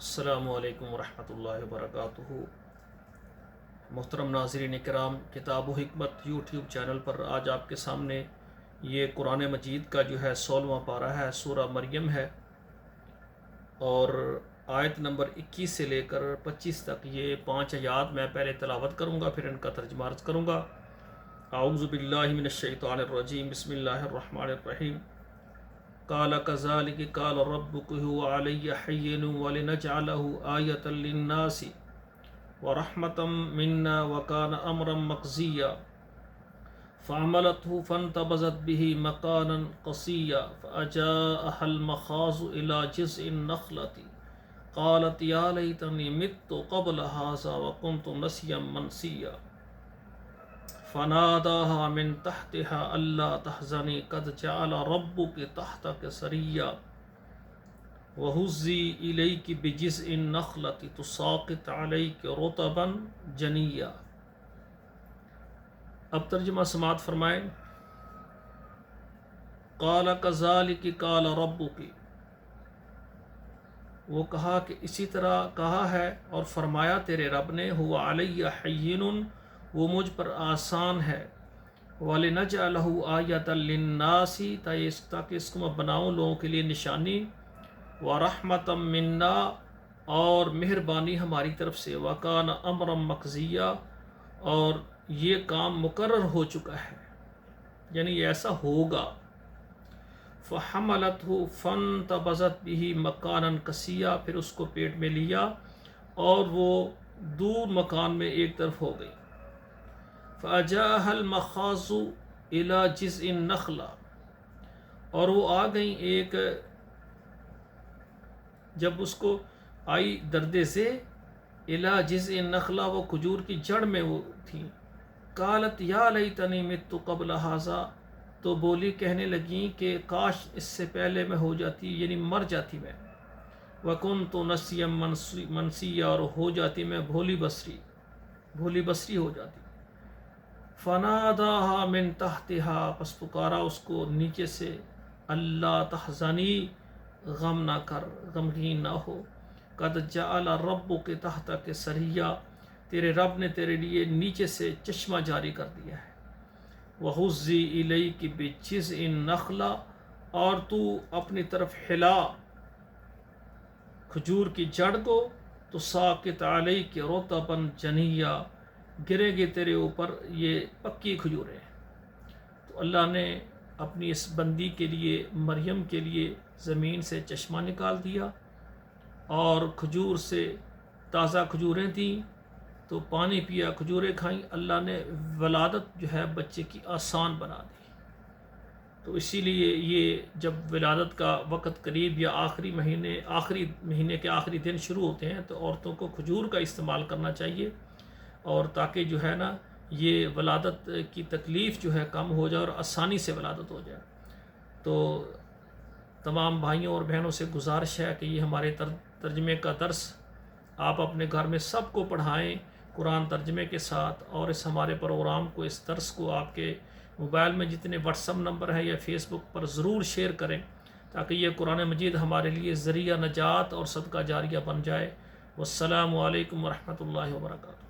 السلام علیکم ورحمۃ اللہ وبرکاتہ۔ محترم ناظرین کرام، کتاب و حکمت یوٹیوب چینل پر آج آپ کے سامنے یہ قرآن مجید کا جو ہے 16واں پارہ ہے، سورہ مریم ہے، اور آیت نمبر 21 سے لے کر 25 تک یہ 5 آیات میں پہلے تلاوت کروں گا، پھر ان کا ترجمہ عرض کروں گا۔ اعوذ باللہ من الشیطان الرجیم، بسم اللہ الرحمن الرحیم۔ قال كذلك قال ربك هو علي حين ولنجعله آية للناس ورحمة منا وكان أمرا مقضيا فعملته فانتبذت به مكانا قصيا فأجاءها المخاض إلى جذع النخلة قالت يا ليتني مت قبل هذا وكنت نسيا منسيا فناداها من تحتها ألا تحزني قد جعل ربك تحتك سريا وهزي إليك بجذع النخلة تساقط عليك رطبا جنيا۔ اب ترجمہ سماعت فرمائیں۔ قال كذلك قال ربك، وہ کہا کہ اسی طرح کہا ہے اور فرمایا تیرے رب نے، هو علی حین، وہ مجھ پر آسان ہے، وَلِنَجْعَلَهُ آیَةً لِلنَّاسِ، تاکہ اس کو میں بناؤں لوگوں کے لیے نشانی، وَرَحْمَةً مِنَّا، اور مہربانی ہماری طرف سے، وَكَانَ أَمْرًا مَقْضِيًّا، اور یہ کام مقرر ہو چکا ہے، یعنی یہ ایسا ہوگا۔ فَحَمَلَتْهُ فَانْتَبَذَتْ بِهِ مَكَانًا قَصِيًّا، پھر اس کو پیٹ میں لیا اور وہ دور مکان میں ایک طرف ہو گئی۔ فَأَجَاءَهَا الْمَخَاضُ إِلَى جِذْعِ النَّخْلَةِ، اور وہ آ گئیں ایک، جب اس کو آئی درد سے، إِلَى جِذْعِ النَّخْلَةِ، وہ کھجور کی جڑ میں وہ تھیں۔ قالت یا لیتنی مت قبل هذا، تو بولی، کہنے لگیں کہ کاش اس سے پہلے میں ہو جاتی، یعنی مر جاتی میں، وَكُنْتُ نَسْيًا مَنْسِيًّا، اور ہو جاتی میں بھولی بصری ہو جاتی۔ فَنَادَاهَا مِن تَحْتِهَا، پس پکارا اس کو نیچے سے، اللہ تحزنی، غم نہ کر، غمگین نہ ہو، قد جعل ربک تحتک سریا، تیرے رب نے تیرے لیے نیچے سے چشمہ جاری کر دیا ہے۔ وَحُزِّی إِلَيْكِ بِجِذْعِ النَّخْلَةِ، اور تو اپنی طرف ہلا کھجور کی جڑ کو، تو ساقط علیک رطبا جنیا، گرے گے تیرے اوپر یہ پکی کھجوریں۔ تو اللہ نے اپنی اس بندی کے لیے، مریم کے لیے، زمین سے چشمہ نکال دیا، اور کھجور سے تازہ کھجوریں تھیں تو پانی پیا، کھجوریں کھائیں، اللہ نے ولادت جو ہے بچے کی آسان بنا دی۔ تو اسی لیے یہ جب ولادت کا وقت قریب یا آخری مہینے کے آخری دن شروع ہوتے ہیں، تو عورتوں کو کھجور کا استعمال کرنا چاہیے، اور تاکہ جو ہے نا یہ ولادت کی تکلیف جو ہے کم ہو جائے اور آسانی سے ولادت ہو جائے۔ تو تمام بھائیوں اور بہنوں سے گزارش ہے کہ یہ ہمارے ترجمے کا درس آپ اپنے گھر میں سب کو پڑھائیں قرآن ترجمے کے ساتھ، اور اس ہمارے پروگرام کو، اس درس کو آپ کے موبائل میں جتنے واٹس ایپ نمبر ہے یا فیس بک پر ضرور شیئر کریں، تاکہ یہ قرآن مجید ہمارے لیے ذریعہ نجات اور صدقہ جاریہ بن جائے۔ والسلام علیکم ورحمۃ اللہ وبرکاتہ۔